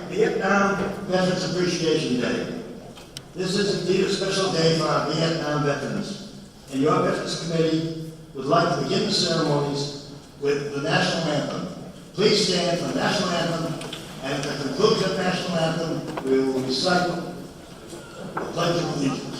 Vietnam Veterans Appreciation Day. This is indeed a special day for our Vietnam veterans, and your Veterans Committee would like to begin the ceremonies with the National Anthem. Please stand for the National Anthem, and at the conclusion of the National Anthem, we will recite the Pledge of Allegiance.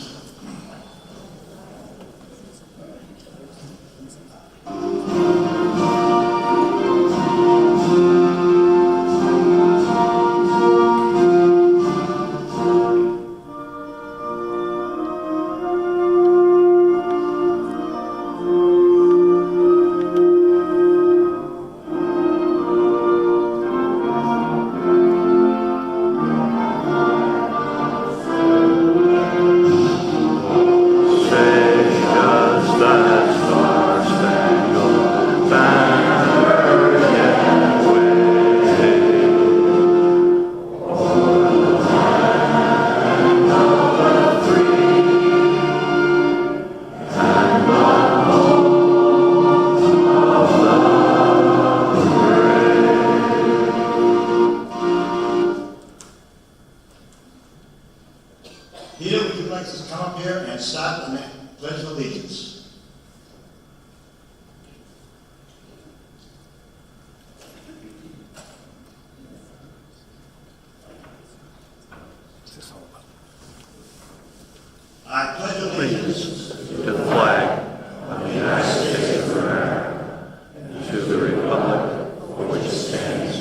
Peter, would you like to come up here and start the Pledge of Allegiance? I pledge allegiance to the flag of the United States of America and to the republic for which it stands,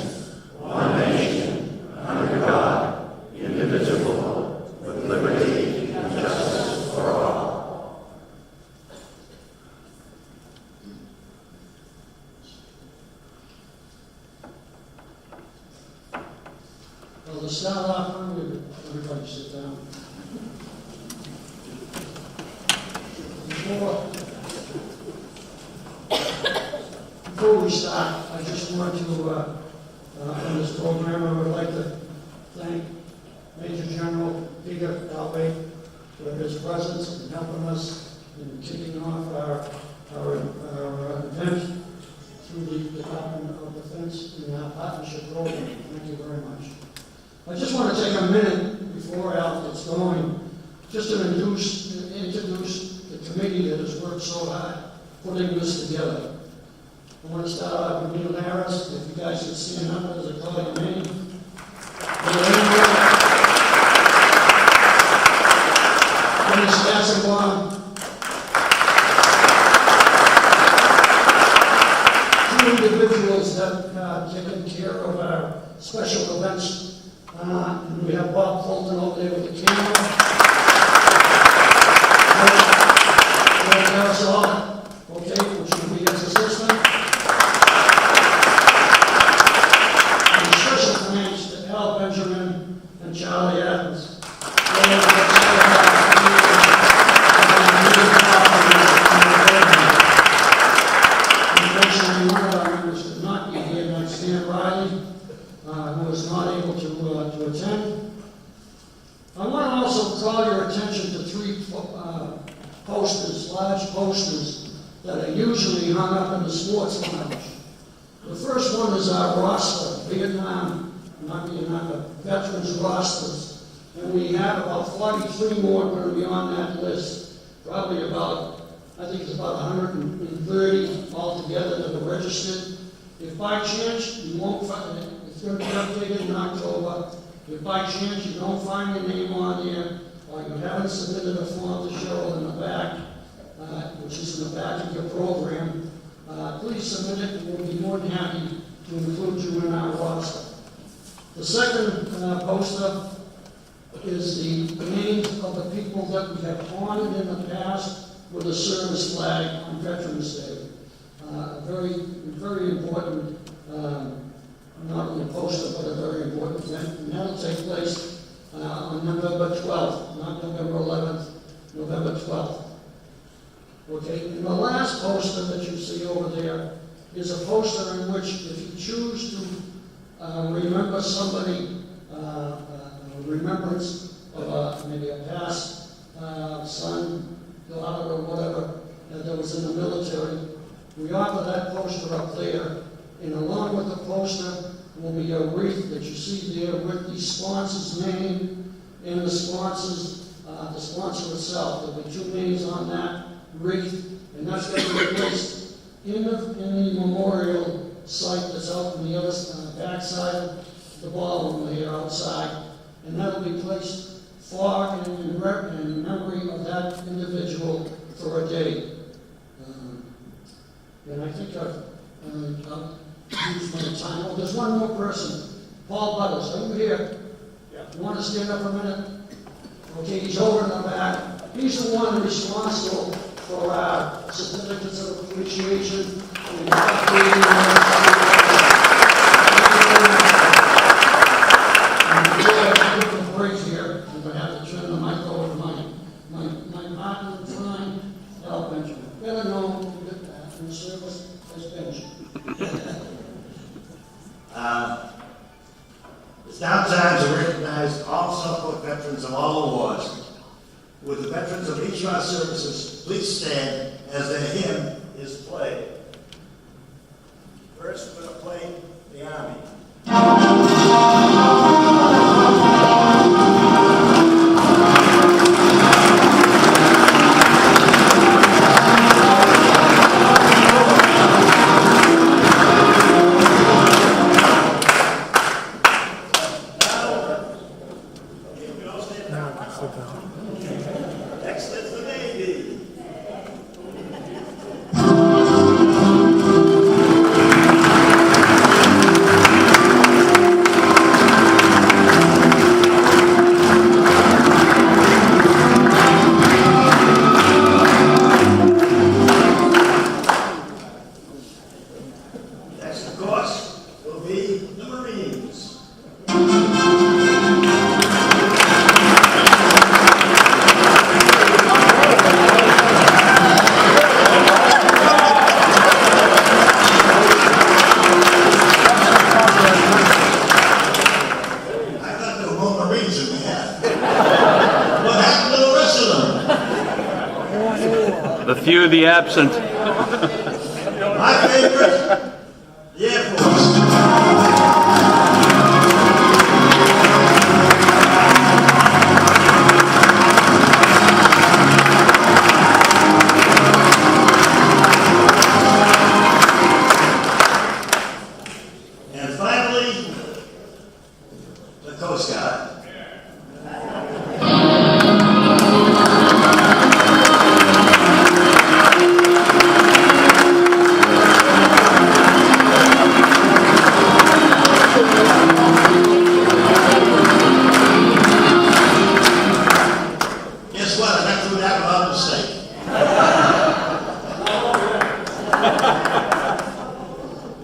one nation, under God, indivisible, with liberty and justice for all. Well, to start off, everybody sit down. Before we start, I just want to, on this program, I would like to thank Major General Peter Aylward for his presence and helping us in kicking off our event through the Department of Defense in our partnership program. Thank you very much. I just want to take a minute before Al gets going, just to introduce the committee that has worked so hard putting this together. I want to start off with Neil Harris. If you guys could stand up as I call your name. Dennis Gassenbaum. Two individuals that taken care of our special events. And we have Bob Fulton over there with the camera. Okay, which will be his assistant. And special thanks to Al Benjamin and Charlie Adams. Unfortunately, one of our members could not be here, like Stan Riley, who was not able to attend. I want to also call your attention to three posters, large posters, that are usually hung up in the sports lounge. The first one is our roster, veterans rosters. And we have about 43 more going to be on that list. Probably about, I think it's about 130 altogether that are registered. If by chance you won't find it, it's going to be updated in October. If by chance you don't find your name on there, or you haven't submitted a form to Cheryl in the back, which is in the back of your program, please submit it, and we'll be more than happy to include you in our roster. The second poster is the names of the people that we have honored in the past with a service flag on Veterans Day. Very, very important, not only poster, but a very important event, and that'll take place on November 12th, not November 11th, November 12th. Okay, and the last poster that you see over there is a poster in which, if you choose to remember somebody, remembrance of maybe a past son, daughter, or whatever that was in the military, we offer that poster up there, and along with the poster, will be a wreath that you see there with the sponsor's name and the sponsor itself. There'll be 2 names on that wreath, and that's going to be placed in the memorial site that's out on the other back side of the ballroom here outside, and that'll be placed for in memory of that individual for a day. And I think I've used my time. Oh, there's one more person. Paul Butters, are you here? Yeah. You want to stand up for a minute? Okay, he's over in the back. He's the one responsible for our certificates of appreciation. And before I take a break here, I'm going to have to turn the mic over to my partner in crime, Al Benjamin. Better known in the service as Benjamin. It's now time to recognize all Southport veterans of all the wars. Would the veterans of each of our services please stand as their hymn is played. First, we're going to play the Army. Next is the Navy. Next, of course, will be the Marines. The few, the absent. My favorite, the Air Force. And finally, the Coast Guard. Guess what? I got through that without a mistake.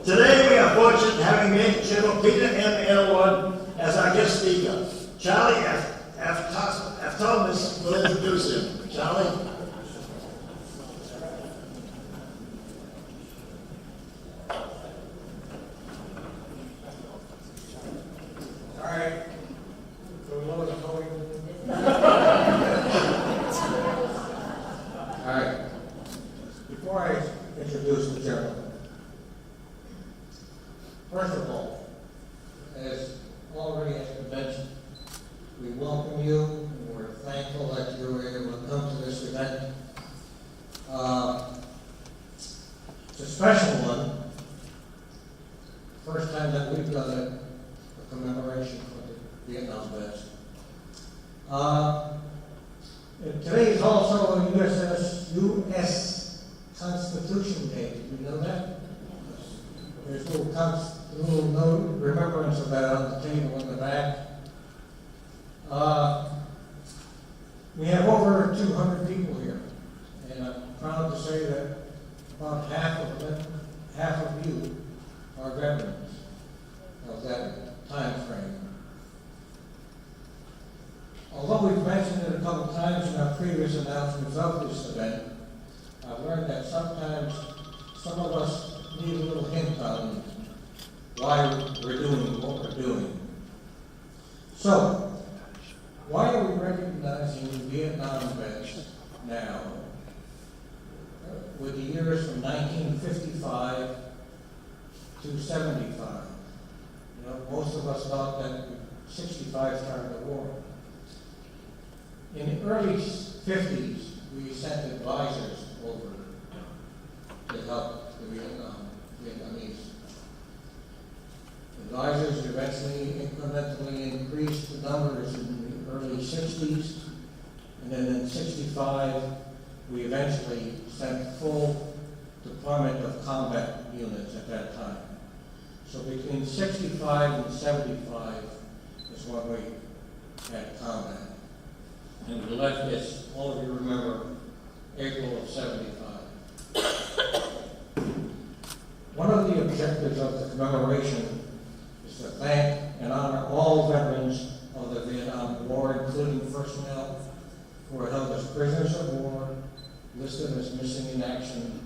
Today we are fortunate in having Major General Peter Aylward as our guest speaker. Charlie Aftosmis will introduce him. Charlie? All right. So we lower the podium. All right. Before I introduce the general, first of all, as already has been mentioned, we welcome you and we're thankful that you were able to come to this event. It's a special one. First time that we've done it, a commemoration for the Vietnam vets. And today is also U.S. Constitution Day. Did you know that? There's a little note, remembrance of that on the table in the back. We have over 200 people here, and I'm proud to say that about half of you are veterans of that time frame. Although we've mentioned it a couple times in our previous announcements of this event, I've learned that sometimes some of us need a little hint on why we're doing what we're doing. So, why are we recognizing Vietnam vets now with the years from 1955 to 75? You know, most of us thought that 65 started the war. In the early 50s, we sent advisors over to help the Vietnamese. Advisors eventually incrementally increased the numbers in the early 60s, and then in 65, we eventually sent full deployment of combat units at that time. So between 65 and 75 is when we had combat. And we left, as all of you remember, April of 75. One of the objectives of the commemoration is to thank and honor all veterans of the Vietnam War, including personnel who were held as prisoners of war, listed as missing in action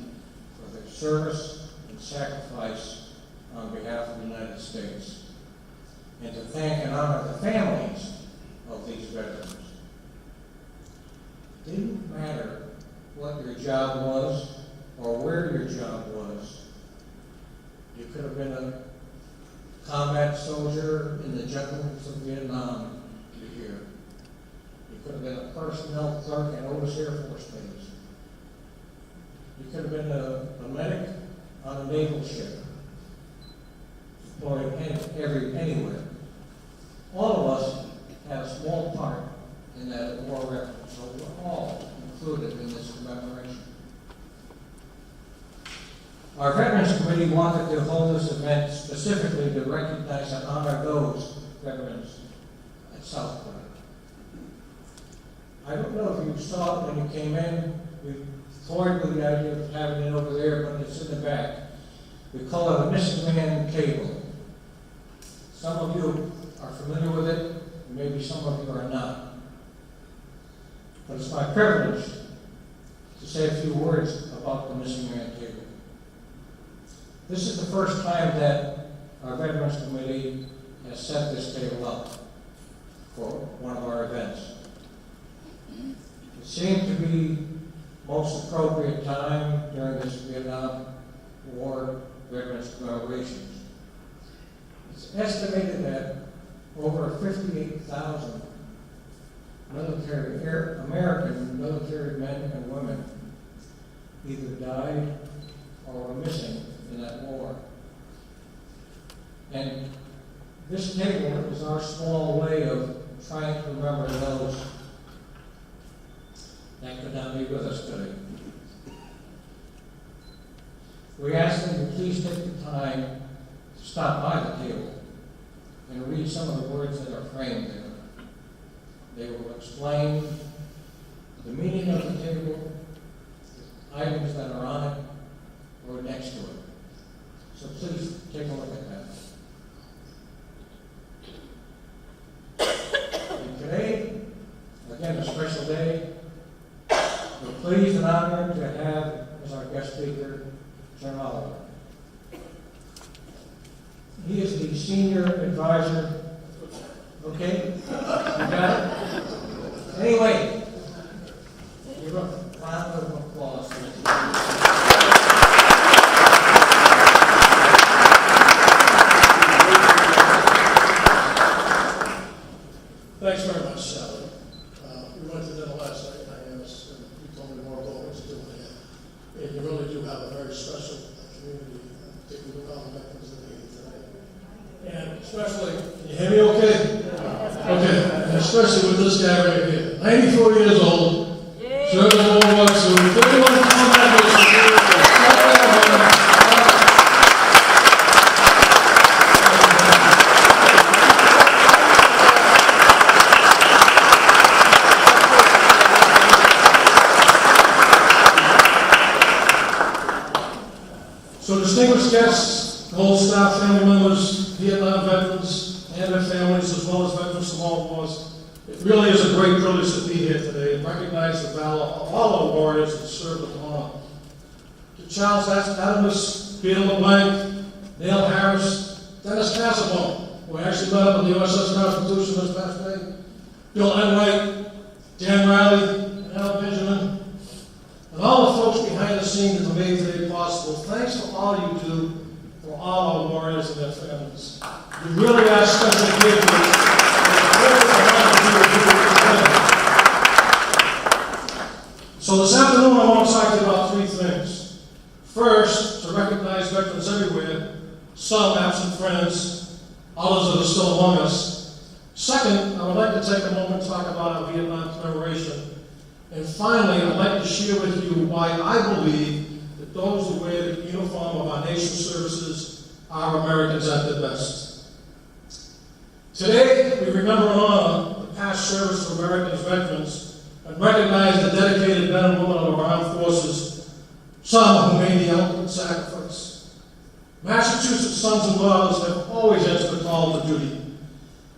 for their service and sacrifice on behalf of the United States, and to thank and honor the families of these veterans. It didn't matter what your job was or where your job was. You could have been a combat soldier in the jungles of Vietnam, you hear. You could have been a personnel clerk at Otis Air Force Base. You could have been a medic on a naval ship, deployed anywhere. All of us had a small part in that war record, so we're all included in this commemoration. Our Veterans Committee wanted to hold this event specifically to recognize and honor those veterans at Southport. I don't know if you saw it when you came in. We toyed with the idea of having it over there, but it's in the back. We call it a missing man table. Some of you are familiar with it, and maybe some of you are not. But it's my privilege to say a few words about the missing man table. This is the first time that our Veterans Committee has set this table up for one of our events. It seemed to be most appropriate time during this Vietnam War Veterans commemorations. It's estimated that over 58,000 American military men and women either died or were missing in that war. And this table is our small way of trying to remember those that could not be with us today. We ask them to please take the time to stop by the table and read some of the words that are framed there. They will explain the meaning of the table, the items that are on it, or next to it. So please take a look at that. And today, again, a special day. We're pleased and honored to have as our guest speaker, General Aylward. He is the senior advisor. Okay? You got it? Anyway, give a round of applause. Thanks very much, Sally. We went to dinner last night, and I asked, and you told me more about what you're doing here. And you really do have a very special community, particularly with all the veterans that are here today. And especially, can you hear me okay? Okay, and especially with this guy right here, 94 years old, served in World War II, 31 combat missions. So distinguished guests, whole staff, family members, Vietnam veterans, and their families, as well as veterans from all wars, it really is a great privilege to be here today and recognize the valor of all our warriors that served with honor. To Charles Aftosmis, Peter LeBlanc, Neil Harris, Dennis Casabon, who actually met up with the USS Constitution this past May, Bill Enright, Dan Riley, and Al Benjamin, and all the folks behind the scenes that made today possible. Thanks for all you do for all our warriors and their families. You really are special here. So this afternoon, I want to talk to you about three things. First, to recognize veterans everywhere, some absent friends, others that are still among us. Second, I would like to take a moment to talk about our Vietnam commemoration. And finally, I'd like to share with you why I believe that those who wear the uniform of our nation's services are Americans at their best. Today, we remember and honor the past service of Americans veterans and recognize the dedicated men and women of our armed forces, some who made the ultimate sacrifice. Massachusetts sons and daughters have always answered the call to duty.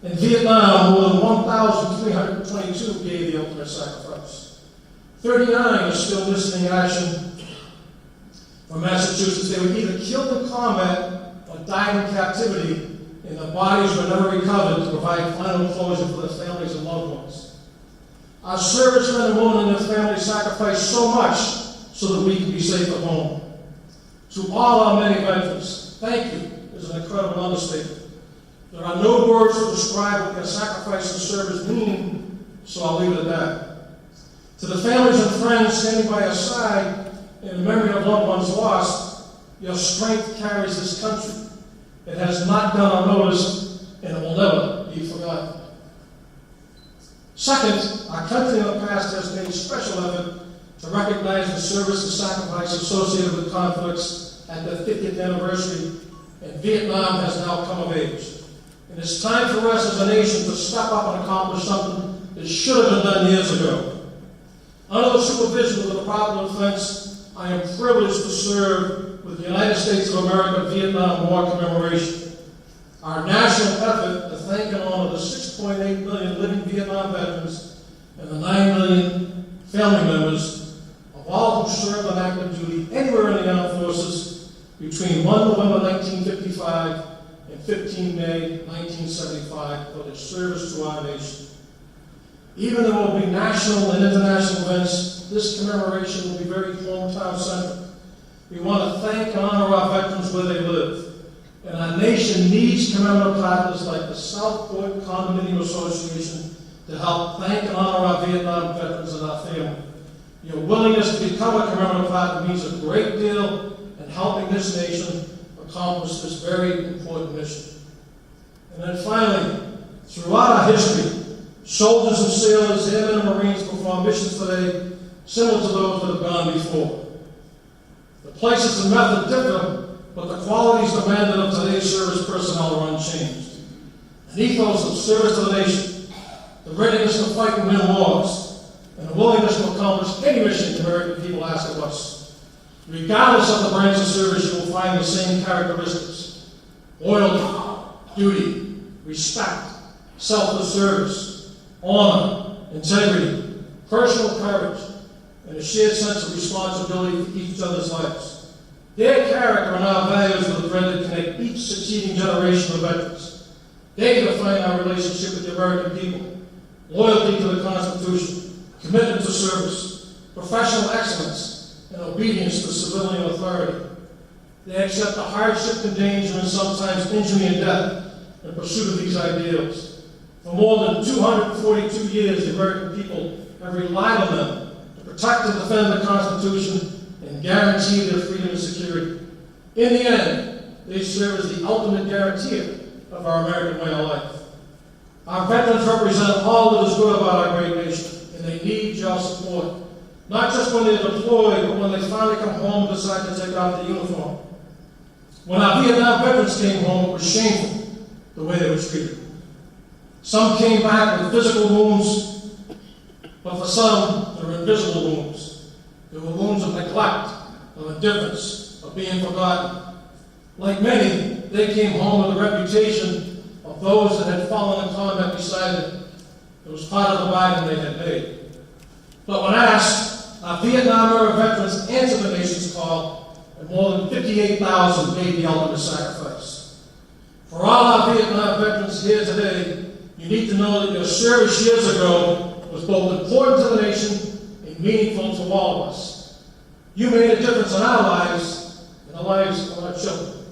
In Vietnam, more than 1,322 gave the ultimate sacrifice. 39 are still missing in action from Massachusetts. They were either killed in combat or died in captivity, and their bodies were never recovered to provide final closure for their families and loved ones. Our servicemen and women and their families sacrificed so much so that we can be safe at home. To all our many veterans, thank you is an incredible understatement. There are no words to describe what their sacrifice and service mean, so I'll leave it at that. To the families and friends standing by your side in memory of loved ones lost, your strength carries this country. It has not gone unnoticed, and it will never be forgotten. Second, our country in the past has made special effort to recognize the service and sacrifice associated with conflicts at the 50th anniversary, and Vietnam has now come of age. And it's time for us as a nation to step up and accomplish something that should have been done years ago. Under the supervision of the Department of Defense, I am privileged to serve with the United States of America Vietnam War Commemoration. Our national effort to thank and honor the 6.8 million living Vietnam veterans and the 9 million family members of all who served on active duty anywhere in the armed forces between 1 November 1955 and 15 May 1975 for their service to our nation. Even though there will be national and international events, this commemoration will be very hometown-centric. We want to thank and honor our veterans where they live. And our nation needs commemorative partners like the Southport Condominium Association to help thank and honor our Vietnam veterans and our family. Your willingness to become a commemorative partner means a great deal in helping this nation accomplish this very important mission. And then finally, throughout our history, soldiers and sailors, airmen and Marines perform missions today similar to those that have gone before. The places and method differ, but the qualities demanded of today's service personnel are unchanged. An ethos of service to the nation, the readiness to fight and win wars, and the willingness to accomplish any mission the American people ask of us. Regardless of the branch of service, you will find the same characteristics: loyalty, duty, respect, selfless service, honor, integrity, personal courage, and a shared sense of responsibility for each other's lives. Their character and our values are the thread that connect each succeeding generation of veterans. They define our relationship with the American people: loyalty to the Constitution, commitment to service, professional excellence, and obedience to civilian authority. They accept the hardship and danger and sometimes injury and death in pursuit of these ideals. For more than 242 years, the American people have relied on them to protect and defend the Constitution and guarantee their freedom and security. In the end, they serve as the ultimate guarantor of our American way of life. Our veterans represent all that is good about our great nation, and they need your support, not just when they're deployed, but when they finally come home and decide to take off the uniform. When our Vietnam veterans came home, it was shameful the way they were treated. Some came back with physical wounds, but for some, there were invisible wounds. There were wounds of neglect, of indifference, of being forgotten. Like many, they came home with a reputation of those that had fallen in combat beside them. It was part of the bargain they had made. But when asked, our Vietnam-era veterans answered the nation's call, and more than 58,000 made the ultimate sacrifice. For all our Vietnam veterans here today, you need to know that your service years ago was both important to the nation and meaningful to all of us. You made a difference in our lives and the lives of our children.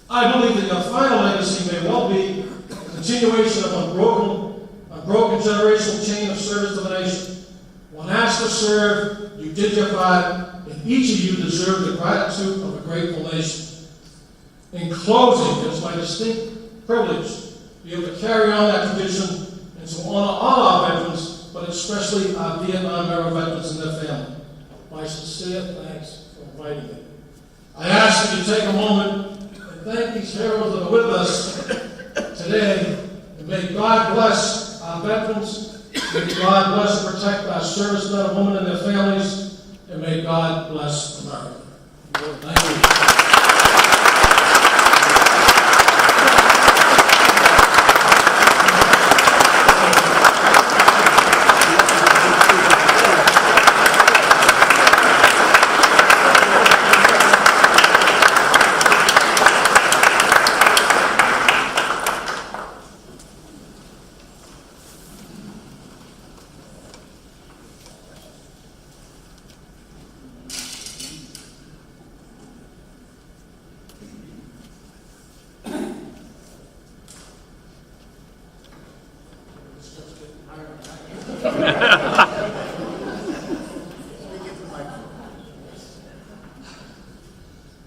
I believe that your final legacy may well be a continuation of unbroken generational chain of service to the nation. When asked to serve, you did your part, and each of you deserve the gratitude of a grateful nation. In closing, it is my distinct privilege to be able to carry on that tradition and to honor all our veterans, but especially our Vietnam-era veterans and their families. My sincere thanks for inviting me. I ask that you take a moment and thank these heroes that are with us today, and may God bless our veterans, may God bless and protect our servicemen and women and their families, and may God bless America. Thank you.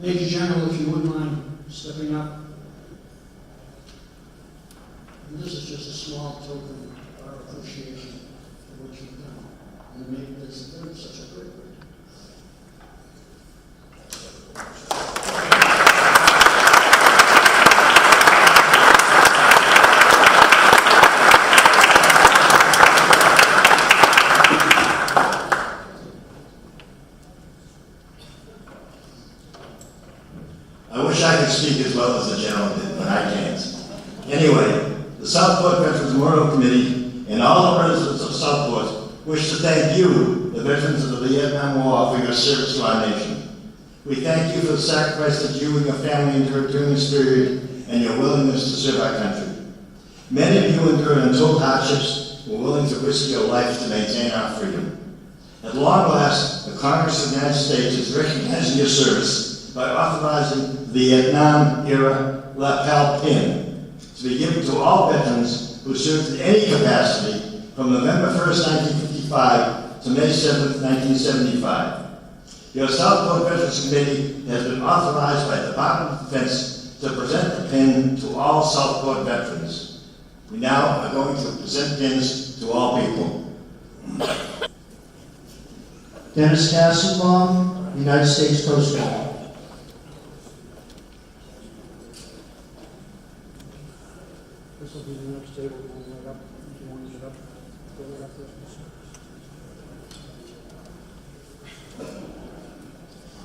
Major General, if you wouldn't mind stepping up. And this is just a small token of our appreciation for what you've done and make this event such a great one. I wish I could speak as well as the general did, but I can't. Anyway, the Southport Veterans Memorial Committee and all the residents of Southport wish to thank you, the veterans of the Vietnam War, for your service to our nation. We thank you for the sacrifice that you and your family endured during this period and your willingness to serve our country. Many of you endured untold hardships and were willing to risk your life to maintain our freedom. At long last, the Congress of the United States is recognizing your service by authorizing the Vietnam-era lapel pin to be given to all veterans who served in any capacity from November 1st, 1955 to May 7th, 1975. Your Southport Veterans Committee has been authorized by the Department of Defense to present the pin to all Southport veterans. We now are going to present pins to all people. Dennis Castlebaum, United States Coast Guard. This will be the next table, going right up, if you want to get up, go right up there.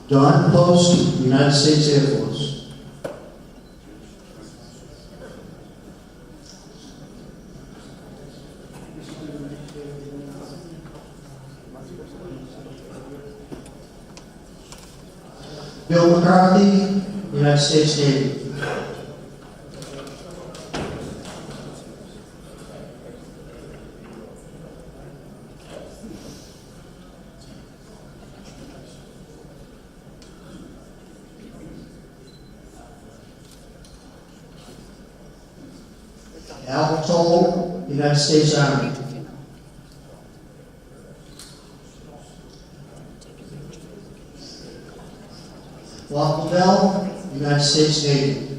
Don Post, United States Air Force. Bill McCarthy, United States Navy. Al Toll, United States Army. Lawful Bell, United States Navy.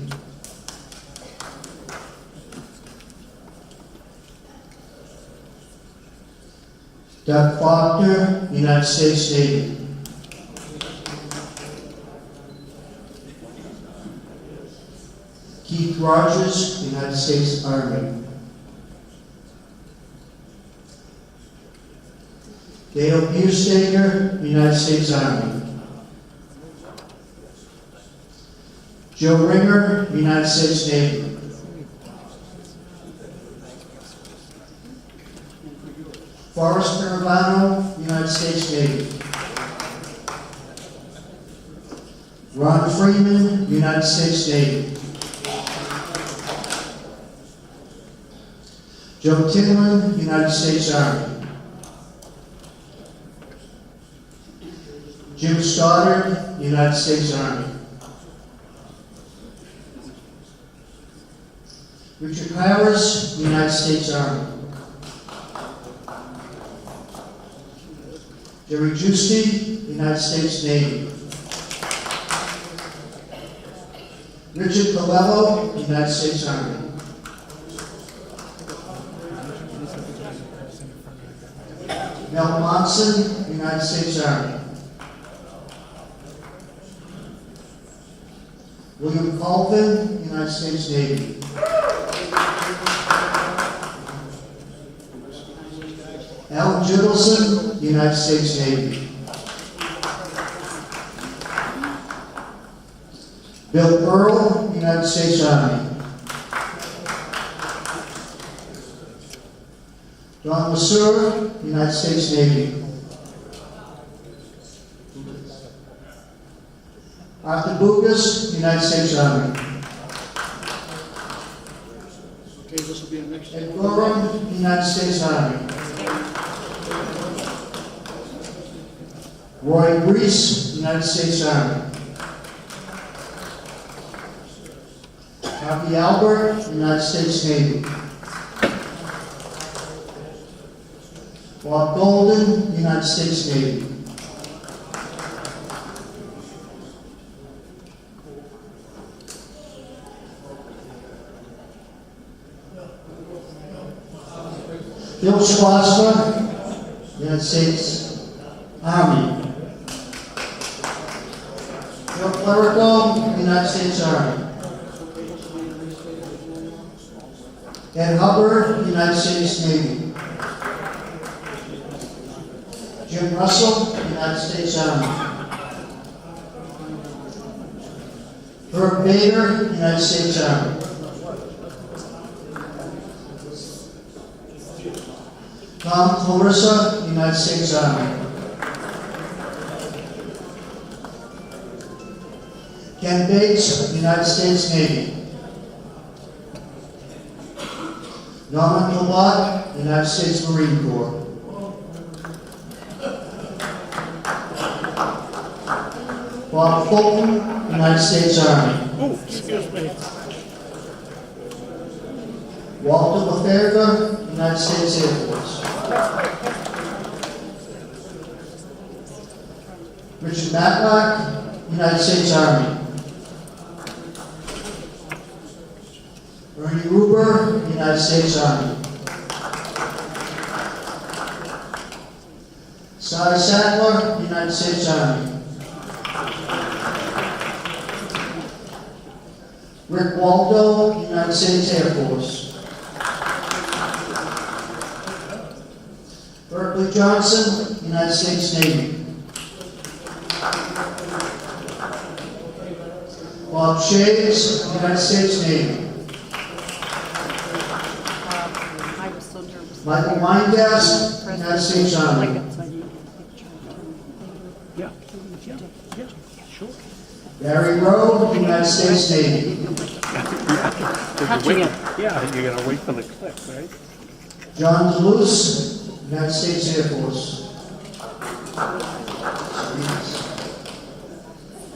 Doug Faulkner, United States Navy. Keith Rogers, United States Army. Dale Buestager, United States Army. Joe Ringer, United States Navy. Forrest Caravano, United States Navy. Ron Freeman, United States Navy. Joe Tinlin, United States Army. Jim Stoddard, United States Army. Richard Powers, United States Army. Jerry Juicy, United States Navy. Richard Colello, United States Army. Mel Monson, United States Army. William Colvin, United States Navy. Al Jittleson, United States Navy. Bill Pearl, United States Army. Don Masur, United States Navy. Arthur Bugas, United States Army. Okay, this will be the next. Ed Gorham, United States Army. Roy Reese, United States Army. Harvey Albert, United States Navy. Bob Golden, United States Navy. Bill Schwarzman, United States Army. Bill Clerico, United States Army. Ed Hubbard, United States Navy. Jim Russell, United States Army. Herb Bader, United States Army. Tom Clarissa, United States Army. Ken Bates, United States Navy. Norman Colott, United States Marine Corps. Bob Fulton, United States Army. Oh, excuse me. Walter LaFerga, United States Air Force. Richard Matlock, United States Army. Ernie Ruber, United States Army. Cy Sattler, United States Army. Rick Waldo, United States Air Force. Berkeley Johnson, United States Navy. Bob Shays, United States Navy. I was so nervous. Michael Weingast, United States Army. Yeah, sure. Barry Rowe, United States Navy. Yeah, you're gonna wait for the clip, right? John DeLuce, United States Air Force.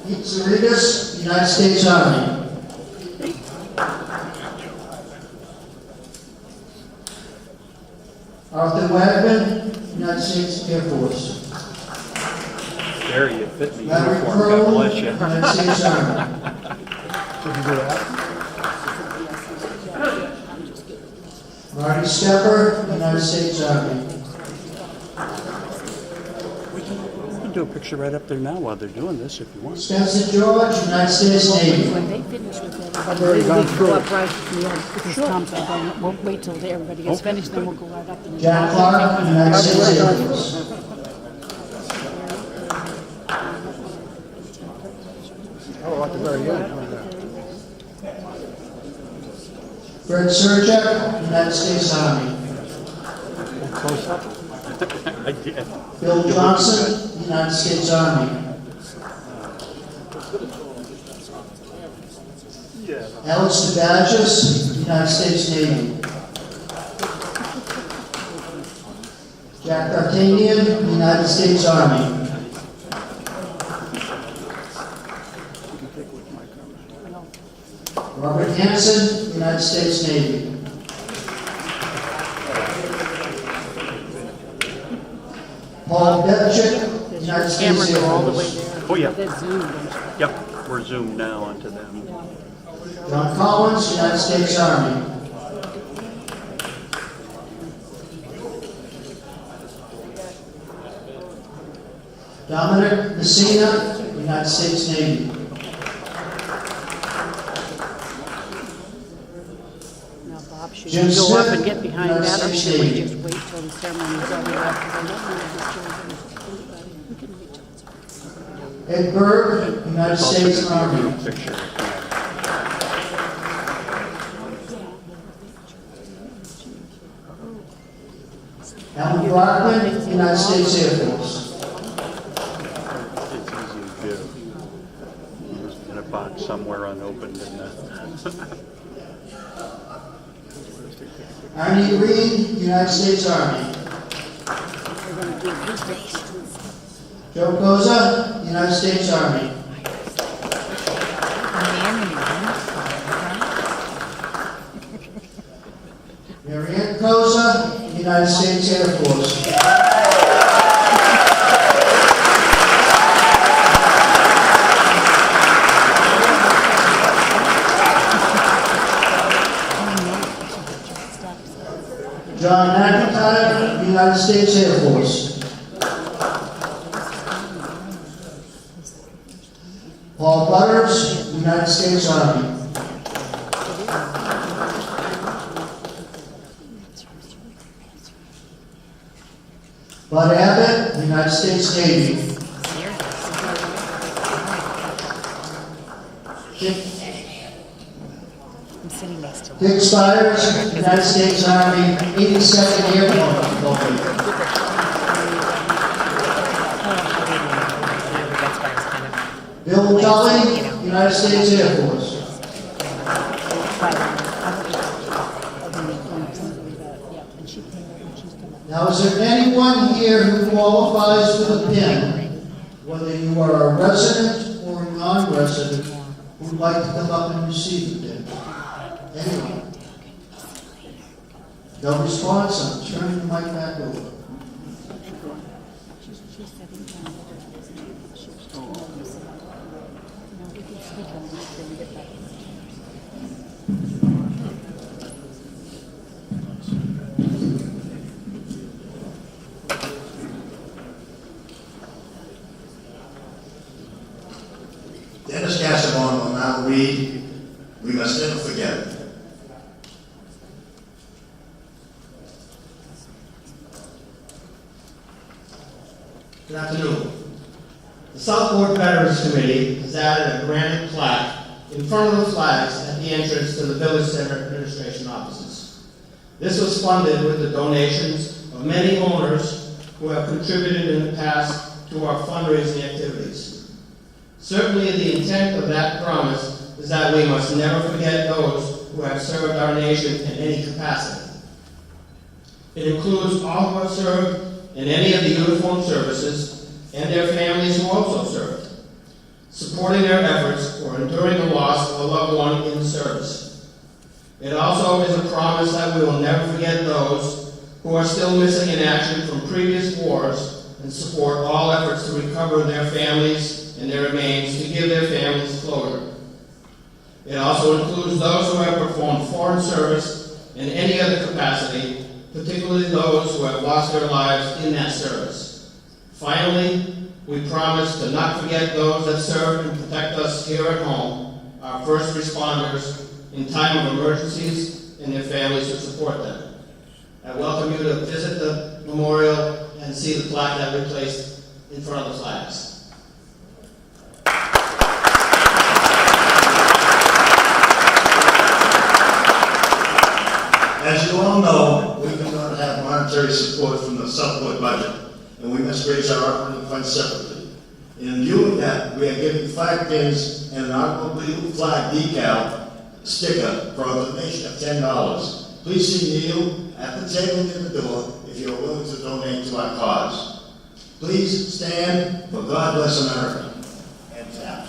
Pete Zarigas, United States Army. Arthur Wagman, United States Air Force. There, you fit the Larry uniform, God Pearl, bless you. United States Army. Marty Stepper, United States Army. We can do a picture right up there now while they're doing this if you want. Spencer George, United States Navy. When they finish with everybody, we can go up right at the end, because Tom's not going, we'll wait till everybody gets finished, then we'll go right up. And Jack Clark, United States Air Force. Fred Surchak, United States Army. I did. Bill Johnson, United States Army. Alex DeBadges, United States Navy. Jack D'Artagnan, United States Army. Robert Hansen, United States Navy. Paul Devchik, United Camera States Air go all the way Force. there. Oh, yeah. That's Zoom, don't you? Yep, we're zoomed now onto them. John Collins, United States Army. Dominic Messina, United States Navy. Now, Bob, should Jim we go up Smith, and get behind United that, or States should we Navy. just wait till the ceremony's over? Because I don't know if this children, we can wait till it's over. Ed Berg, United Also States gonna be a Army. group picture. Alan Brockman, United States Air Force. It's easy to do. In a box somewhere unopened in the... Arnie Reed, United States Army. We're gonna give his picture. Joe Koza, United States Army. Marianne Koza, United States Air Force. John McIntyre, United States Air Force. Paul Butters, United States Army. Bud Abbott, United States Navy. I'm sitting next to him. Dick Spires, United States Army, 82nd Airborne Company. Bill Tully, United States Air Force. Now, is there anyone here who qualifies for the pin, whether you are a resident or a non-resident, who'd like to come up and receive the pin? Anyone? No response, I'm turning the mic back over. Dennis Casabon will now read, "We Must Never Forget." Good afternoon. The Southport Veterans Committee has added a granite plaque in front of the flags at the entrance to the Village Center Administration offices. This was funded with the donations of many owners who have contributed in the past to our fundraising activities. Certainly the intent of that promise is that we must never forget those who have served our nation in any capacity. It includes all who have served in any of the uniformed services and their families who also served, supporting their efforts or enduring the loss of a loved one in service. It also is a promise that we will never forget those who are still missing in action from previous wars and support all efforts to recover their families and their remains to give their families closure. It also includes those who have performed foreign service in any other capacity, particularly those who have lost their lives in that service. Finally, we promise to not forget those that serve and protect us here at home, our first responders, in time of emergencies and their families who support them. I welcome you to visit the memorial and see the plaque that we placed in front of the flags. As you all know, we do not have monetary support from the Southport budget, and we must raise our operating funds separately. In view of that, we are giving 5 pins and an Honorable Blue Flag decal sticker for a donation of $10. Please see Neil at the table near the door if you are willing to donate to our cause. Please stand for God Bless America. And tap.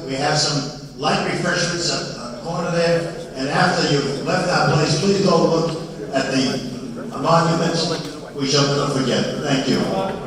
We have some light refreshments on the corner there. And after you've left our place, please go look at the monuments. We shall never forget. Thank you.